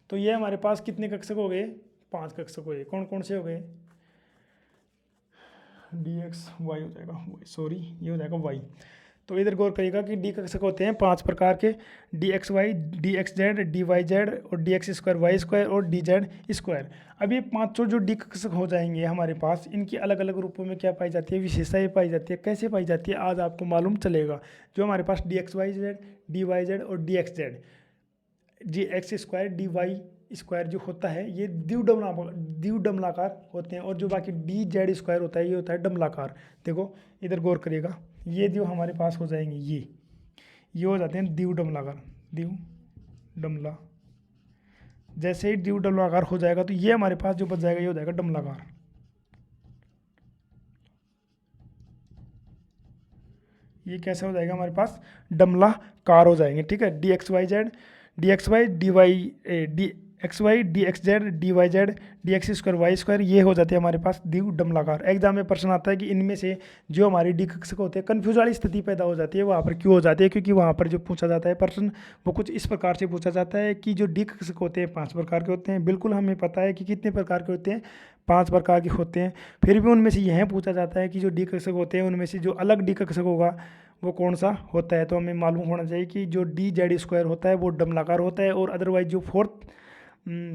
तो ये हमारे पास कितने कक्षक हो गए, 5 कक्षक हो गए। कौन कौन से हो गए, डी एक्स वाई हो जाएगा, सॉरी ये हो जाएगा वाई। तो इधर गौर करिएगा कि डी कक्षक होते हैं 5 प्रकार के, D x Y, D x Z, D Y Z और D x square Y square और डी जेड स्क्वायर। अब ये 5 जो डी कक्षक हो जाएंगे हमारे पास, इनकी अलग अलग रूपों में क्या पाई जाती है, विशेषताएं पाई जाती है। कैसे पाई जाती है आज आपको मालूम चलेगा। जो हमारे पास D x Y Z, D Y Z और D x Z, D x square D Y square जो होता है ये द्विडमलाकार होते हैं, और जो बाकी डी जेड स्क्वायर होता है ये होता है डमलाकार। देखो इधर गौर करिएगा, ये जो हमारे पास हो जाएंगे ये हो जाते हैं द्विडमलाकार, द्विडमला। जैसे ही द्विडमलाकार हो जाएगा तो ये हमारे पास जो बच जाएगा ये हो जाएगा डमलाकार। ये कैसे हो जाएगा हमारे पास, डमलाकार हो जाएंगे, ठीक है। D x Y Z, D x Y, d Y, D x Y, D x Z, D Y Z, D x square Y square, ये हो जाते हैं हमारे पास द्विडमलाकार। एग्जाम में प्रश्न आता है कि इनमें से जो हमारी डी कक्षक होते हैं, कन्फ्यूज वाली स्थिति पैदा हो जाती है। वहाँ पर क्यों हो जाती है, क्योंकि वहाँ पर जो पूछा जाता है प्रश्न वो कुछ इस प्रकार से पूछा जाता है कि जो डी कक्षक होते हैं 5 प्रकार के होते हैं। बिल्कुल हमें पता है कि कितने प्रकार के होते हैं, 5 प्रकार के होते हैं। फिर भी उनमें से यह पूछा जाता है कि जो डी कक्षक होते हैं उनमें से जो अलग डी कक्षक होगा वो कौन सा होता है। तो हमें मालूम होना चाहिए कि जो डी जेड स्क्वायर होता है वो डमलाकार होता है, और अदरवाइज जो फोर्थ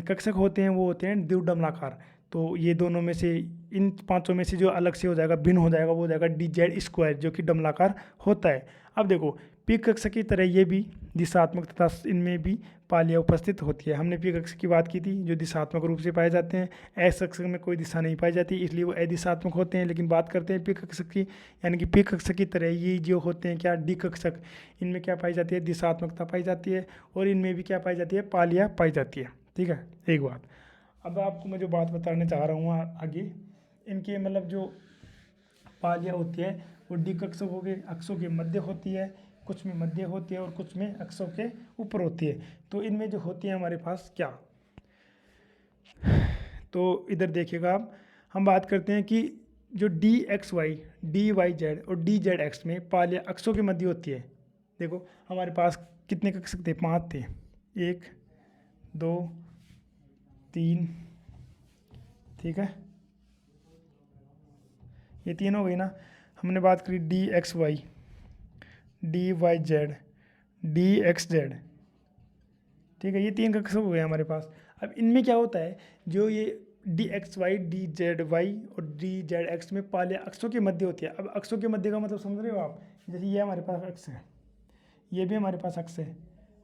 कक्षक होते हैं वो होते हैं द्विडमलाकार। तो ये दोनों में से, इन 5 में से जो अलग से हो जाएगा, भिन्न हो जाएगा, वो हो जाएगा डी जेड स्क्वायर जो कि डमलाकार होता है। अब देखो पी कक्षक की तरह ये भी दिशात्मक तथा इनमें भी पालियाँ उपस्थित होती है। हमने पी कक्षक की बात की थी जो दिशात्मक रूप से पाए जाते हैं। एस कक्षक में कोई दिशा नहीं पाई जाती इसलिए वो अदिशात्मक होते हैं। लेकिन बात करते हैं पी कक्षक की, यानी कि पी कक्षक की तरह ये जो होते हैं क्या, डी कक्षक, इनमें क्या पाई जाती है, दिशात्मकता पाई जाती है, और इनमें भी क्या पाई जाती है, पालियाँ पाई जाती है, ठीक है। एक बात अब आपको मैं जो बात बताने चाह रहा हूँ आगे, इनके मतलब जो पालियाँ होती है वो डी कक्षकों के अक्षों के मध्य होती है, कुछ में मध्य होती है और कुछ में अक्षों के ऊपर होती है। तो इनमें जो होती है हमारे पास क्या, तो इधर देखिएगा आप, हम बात करते हैं कि जो d x Y, d Y Z और डी जेड एक्स में पालियाँ अक्षों के मध्य होती है। देखो हमारे पास कितने कक्षक थे, 5 थे, 1 2 3, ठीक है, ये 3 हो गई ना। हमने बात करी d x Y, d Y Z, D x z, ठीक है, ये 3 कक्षक हो गए हमारे पास। अब इनमें क्या होता है, जो ये d x Y, d z y और डी जेड एक्स में पालियाँ अक्षों के मध्य होती है। अब अक्षों के मध्य का मतलब समझ रहे हो आप, जैसे ये हमारे पास अक्ष है, ये भी हमारे पास अक्ष है,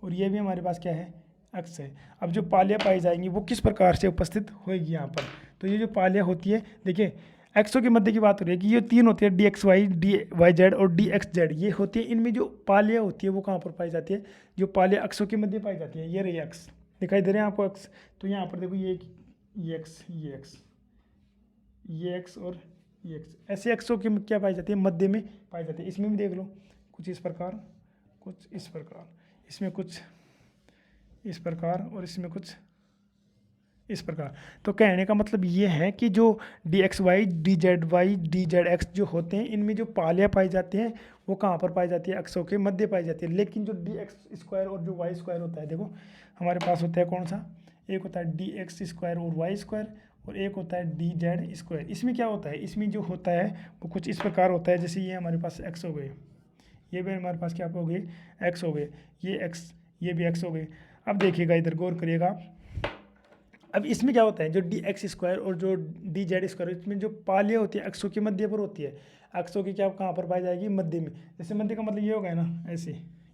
और ये भी हमारे पास क्या है, अक्ष है। अब जो पालियाँ पाई जाएंगी वो किस प्रकार से उपस्थित होएगी यहाँ पर, तो ये जो पालियाँ होती है, देखिए एक्सों के मध्य की बात हो रही है कि ये 3 होती है, d x Y, d Y Z और डी एक्स जेड, ये होती है। इनमें जो पालियाँ होती है वो कहाँ पर पाई जाती है, जो पालियाँ अक्षों के मध्य पाई जाती है। ये रही अक्ष, दिखाई दे रहे हैं आपको अक्ष, तो यहाँ पर देखो ये एक्स, ये एक्स, ये एक्स और ये एक्स, ऐसे एक्सों की क्या पाई जाती है, मध्य में पाई जाती है। इसमें भी देख लो कुछ इस प्रकार, कुछ इस प्रकार, इसमें कुछ इस प्रकार और इसमें कुछ इस प्रकार। तो कहने का मतलब ये है कि जो d x Y, d z y, d z x जो होते हैं, इनमें जो पालियाँ पाई जाती हैं वो कहाँ पर पाई जाती है, अक्षों के मध्य पाई जाती है। लेकिन जो डी एक्स स्क्वायर और जो वाई स्क्वायर होता है, देखो हमारे पास होता है कौन सा, एक होता है डी एक्स स्क्वायर और वाई स्क्वायर, और एक होता है डी जेड स्क्वायर। इसमें क्या होता है, इसमें जो होता है वो कुछ इस प्रकार होता है, जैसे ये हमारे पास एक्स हो गए, ये भी हमारे पास क्या हो गए, एक्स हो गए, ये एक्स, ये भी एक्स हो गए। अब देखिएगा इधर गौर करिएगा आप। अब इसमें क्या होता है, जो डी एक्स स्क्वायर और जो डी जेड स्क्वायर, इसमें जो पालियाँ होती है अक्षों के मध्य पर होती है। अक्षों की क्या कहाँ पर पाई जाएगी, मध्य में। जैसे मध्य का मतलब ये हो गया ना, ऐसे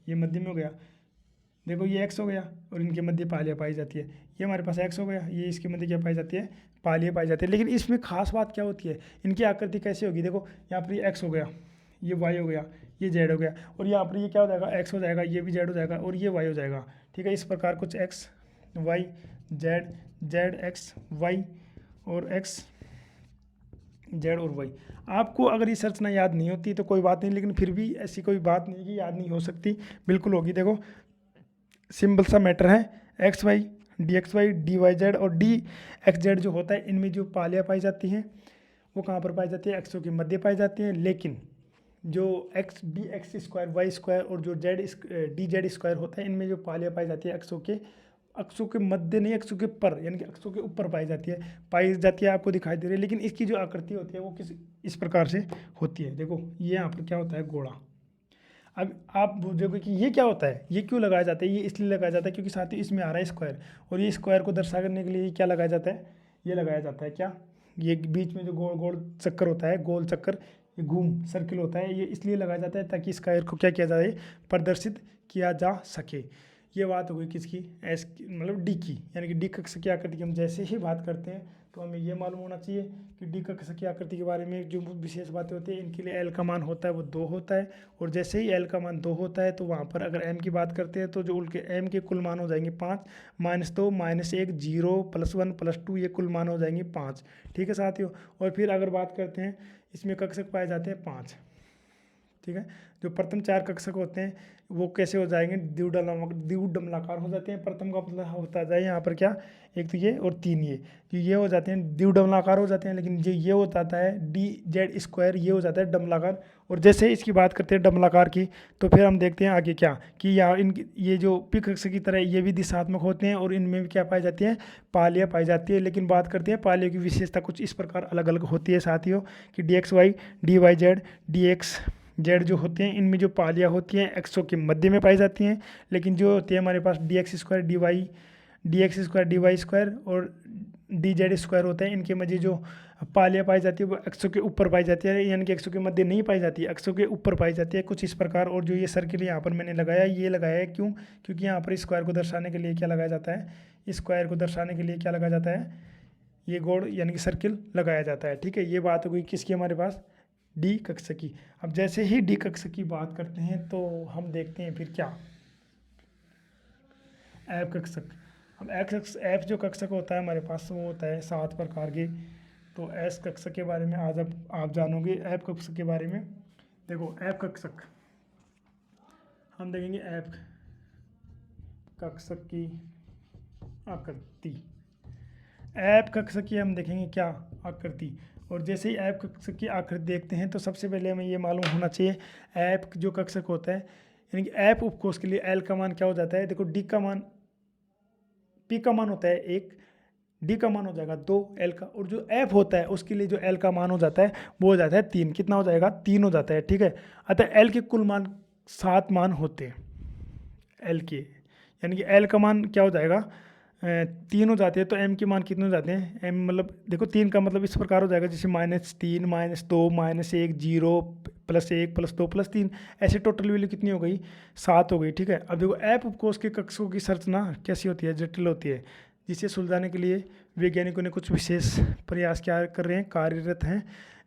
ये मध्य में हो गया, देखो ये एक्स हो गया और इनके मध्य पालियाँ पाई जाती है। ये हमारे पास एक्स हो गया, ये इसके मध्य क्या पाई जाती है, पालियाँ पाई जाती है। लेकिन इसमें खास बात क्या होती है, इनकी आकृति कैसी होगी, देखो यहाँ पर ये एक्स हो गया, ये वाई हो गया, ये जेड हो गया, और यहाँ पर ये क्या हो जाएगा, एक्स हो जाएगा, ये भी जेड हो जाएगा और ये वाई हो जाएगा। ठीक है, इस प्रकार कुछ x Y z, z x y और एक्स जेड और वाई। आपको अगर ये संरचना याद नहीं होती तो कोई बात नहीं, लेकिन फिर भी ऐसी कोई बात नहीं कि याद नहीं हो सकती, बिल्कुल होगी। देखो सिंपल सा मैटर है, x Y, D x Y, d Y Z और डी एक्स जेड जो होता है, इनमें जो पालियाँ पाई जाती हैं वो कहाँ पर पाई जाती है, एक्सों के मध्य पाई जाती हैं। लेकिन जो x d x square Y square और जो जेड डी जेड स्क्वायर होता है, इनमें जो पालियाँ पाई जाती है अक्षों के मध्य नहीं, अक्षों के पर, यानी कि अक्षों के ऊपर पाई जाती है, आपको दिखाई दे रही है। लेकिन इसकी जो आकृति होती है वो इस प्रकार से होती है। देखो ये यहाँ पर क्या होता है, घोड़ा। अब आप बोलोगे कि ये क्या होता है, ये क्यों लगाया जाता है, ये इसलिए लगाया जाता है क्योंकि साथ ही इसमें आ रहा है स्क्वायर, और ये स्क्वायर को दर्शा करने के लिए क्या लगाया जाता है, ये लगाया जाता है क्या, ये बीच में जो गोल गोल चक्कर होता है, गोल चक्कर, ये घूम सर्किल होता है, ये इसलिए लगाया जाता है ताकि स्क्वायर को क्या किया जाए, प्रदर्शित किया जा सके। ये बात हो गई किसकी, एस की, मतलब डी की, यानी कि डी कक्ष की आकृति की हम जैसे ही बात करते हैं तो हमें ये मालूम होना चाहिए कि डी कक्ष की आकृति के बारे में जो विशेष बातें होती हैं, इनके लिए एल का मान होता है वो 2 होता है, और जैसे ही एल का मान 2 होता है तो वहाँ पर अगर एम की बात करते हैं तो जो उनके एम के कुल मान हो जाएंगे 5, -2 -1 0 +1 +2, ये कुल मान हो जाएंगे 5। ठीक है साथियों, और फिर अगर बात करते हैं इसमें कक्षक पाए जाते हैं 5। ठीक है, जो प्रथम 4 कक्षक होते हैं वो कैसे हो जाएंगे, द्विडमलाकार हो जाते हैं। प्रथम का मतलब होता है यहाँ पर क्या, एक तो ये और 3 ये हो जाते हैं द्विडमलाकार हो जाते हैं। लेकिन ये हो जाता है डी जेड स्क्वायर, ये हो जाता है डमलाकार। और जैसे इसकी बात करते हैं डमलाकार की, तो फिर हम देखते हैं आगे क्या कि यहाँ इनकी ये जो पी कक्ष की तरह ये भी दिशात्मक होते हैं और इनमें भी क्या पाई जाती है, पालियाँ पाई जाती है। लेकिन बात करते हैं पालियों की विशेषता कुछ इस प्रकार अलग अलग होती है साथियों, कि d x Y, d Y Z, D x z जो होते हैं, इनमें जो पालियाँ होती हैं एक्सों के मध्य में पाई जाती हैं। लेकिन जो होती है हमारे पास D x square D Y, D x square D Y square और डी जेड स्क्वायर होता है, इनके मध्य जो पालियाँ पाई जाती है वो एक्सों के ऊपर पाई जाती है, यानी कि एक्सों के मध्य नहीं पाई जाती है, एक्सों के ऊपर पाई जाती है कुछ इस प्रकार। और जो ये सर्किल यहाँ पर मैंने लगाया, ये लगाया है क्यों, क्योंकि यहाँ पर स्क्वायर को दर्शाने के लिए क्या लगाया जाता है, स्क्वायर को दर्शाने के लिए क्या लगाया जाता है, ये गोल यानी कि सर्किल लगाया जाता है। ठीक है, ये बात हो गई किसकी, हमारे पास डी कक्ष की। अब जैसे ही डी कक्ष की बात करते हैं तो हम देखते हैं फिर क्या, एफ कक्षक। अब एफ जो कक्षक होता है हमारे पास वो होता है 7 प्रकार के। तो एस कक्षक के बारे में आज अब आप जानोगे एफ कक्षक के बारे में। देखो एफ कक्षक हम देखेंगे, एफ कक्षक की आकृति, एफ कक्षक की हम देखेंगे क्या आकृति। और जैसे ही ऐप कक्षक की आकृति देखते हैं तो सबसे पहले हमें ये मालूम होना चाहिए ऐप जो कक्षक होता है, यानी कि ऐप उपकोष के लिए एल का मान क्या हो जाता है। देखो डी का मान, पी का मान होता है 1, डी का मान हो जाएगा 2 एल का, और जो ऐप होता है उसके लिए जो एल का मान हो जाता है वो हो जाता है 3। कितना हो जाएगा, 3 हो जाता है। ठीक है, अतः एल के कुल मान 7 मान होते हैं एल के, यानी कि एल का मान क्या हो जाएगा, 3 हो जाते हैं। तो एम के मान कितने हो जाते हैं, एम मतलब देखो 3 का मतलब इस प्रकार हो जाएगा जैसे -3 -2 -1 0 +1 +2 +3, ऐसे टोटल वैल्यू कितनी हो गई, 7 हो गई। ठीक है, अब देखो ऐप उपकोष के कक्षों की संरचना कैसी होती है, जटिल होती है, जिसे सुलझाने के लिए वैज्ञानिकों ने कुछ विशेष प्रयास क्या कर रहे हैं, कार्यरत हैं,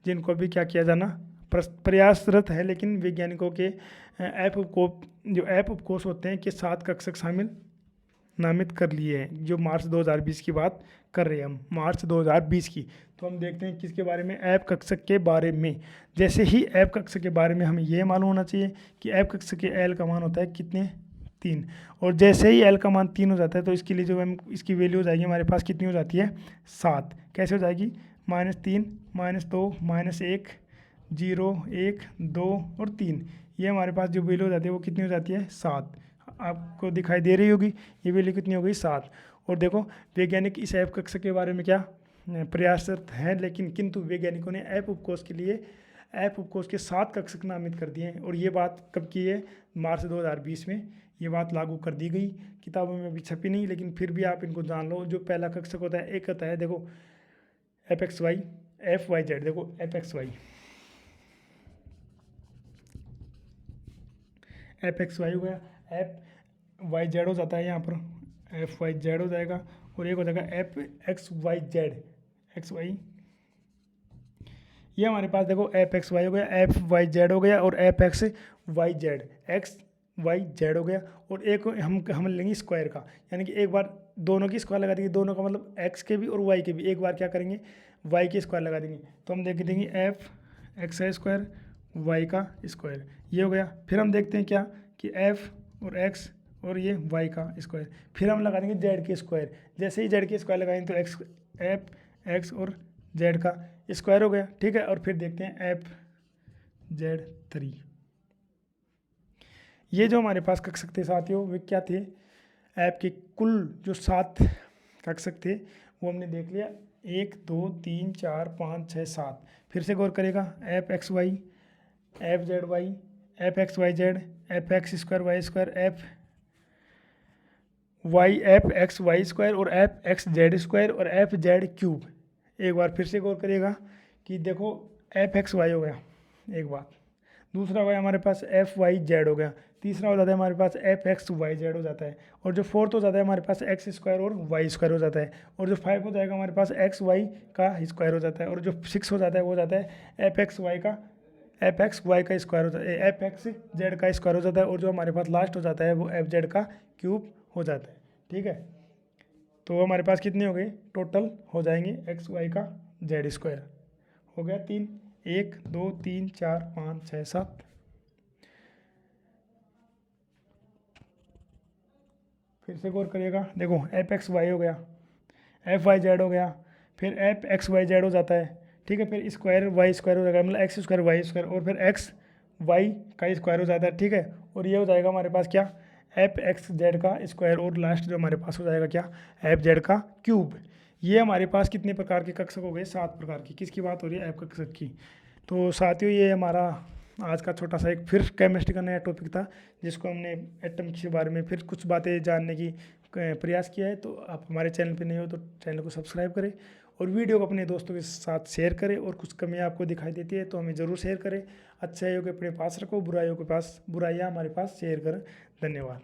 जिनको अभी क्या किया जाना, प्रयासरत है। लेकिन वैज्ञानिकों के ऐप उपकोष होते हैं कि 7 कक्षक शामिल नामित कर लिए हैं, जो मार्च 2020 की बात कर रहे हैं हम, मार्च 2020 की। तो हम देखते हैं किसके बारे में, ऐप कक्षक के बारे में। जैसे ही ऐप कक्षक के बारे में हमें यह मालूम होना चाहिए कि ऐप कक्षक के एल का मान होता है कितने, 3। और जैसे ही एल का मान 3 हो जाता है तो इसके लिए जो हम इसकी वैल्यू हो जाएगी हमारे पास कितनी हो जाती है, 7। कैसे हो जाएगी, -3 -2 -1 0 1 2 और 3, ये हमारे पास जो वैल्यू हो जाती है वो कितनी हो जाती है, 7। आपको दिखाई दे रही होगी ये वैल्यू कितनी हो गई, 7। और देखो वैज्ञानिक इस ऐप कक्षक के बारे में क्या प्रयासरत हैं, लेकिन किंतु वैज्ञानिकों ने ऐप उपकोष के लिए ऐप उपकोष के 7 कक्षक नामित कर दिए हैं। और ये बात कब की है, मार्च 2020 में ये बात लागू कर दी गई। किताबों में भी छपी नहीं, लेकिन फिर भी आप इनको जान लो। जो पहला कक्षक होता है, एक होता है देखो FXY FYZ, देखो FXY हो गया, FYZ हो जाता है यहाँ पर, FYZ हो जाएगा, और एक हो जाएगा XY, ये हमारे पास देखो FXY हो गया, FYZ हो गया, और XYZ हो गया। और एक हम लेंगे स्क्वायर का, यानी कि एक बार दोनों की स्क्वायर लगा देंगे, दोनों का मतलब x के भी और y के भी, एक बार क्या करेंगे y के स्क्वायर लगा देंगे, तो हम देख देंगे FXY² y का स्क्वायर, ये हो गया। फिर हम देखते हैं क्या कि f और x और ये y का स्क्वायर, फिर हम लगा देंगे z के स्क्वायर। जैसे ही z के स्क्वायर लगाएंगे तो x और z का स्क्वायर हो गया, ठीक है। और फिर देखते हैं FZ3, ये जो हमारे पास कक्षक थे साथियों, वे क्या थे, ऐप के कुल जो 7 कक्षक थे वो हमने देख लिया, 1 2 3 4 5 6 7। फिर से गौर करेगा, FXY FZY FXYZ FX²Y², FXY² और FXZ² और FZ3। एक बार फिर से गौर करिएगा कि देखो FXY हो गया एक बात, दूसरा हो गया हमारे पास FYZ हो गया, तीसरा हो जाता है हमारे पास FXYZ हो जाता है, और जो फोर्थ हो जाता है हमारे पास x² और y² हो जाता है, और जो 5 हो जाएगा हमारे पास XY का स्क्वायर हो जाता है, और जो 6 हो जाता है वो हो जाता है FXY का स्क्वायर हो जाता है, FXZ का स्क्वायर हो जाता है, और जो हमारे पास लास्ट हो जाता है वो FZ का क्यूब हो जाता है, ठीक है। तो हमारे पास कितने हो गए टोटल हो जाएंगे, XY का Z² हो गया 3, 1 2 3 4 5 6 7। फिर से गौर करिएगा, देखो FXY हो गया, FYZ हो गया, फिर FXYZ हो जाता है, ठीक है। फिर स्क्वायर y² हो जाएगा, मतलब x² y², और फिर XY का स्क्वायर हो जाता है, ठीक है। और ये हो जाएगा हमारे पास क्या, FXZ का स्क्वायर, और लास्ट जो हमारे पास हो जाएगा क्या, FZ का क्यूब। ये हमारे पास कितने प्रकार के कक्षक हो गए, 7 प्रकार की। किसकी बात हो रही है, ऐप कक्षक की। तो साथियों ये हमारा आज का छोटा सा एक फिर केमिस्ट्री का नया टॉपिक था, जिसको हमने एटम के बारे में फिर कुछ बातें जानने की प्रयास किया है। तो आप हमारे चैनल पे नहीं हो तो चैनल को सब्सक्राइब करें, और वीडियो को अपने दोस्तों के साथ शेयर करें, और कुछ कमियां आपको दिखाई देती है तो हमें ज़रूर शेयर करें। अच्छाइयों के अपने पास रखो, बुराइयों हमारे पास शेयर करें। धन्यवाद।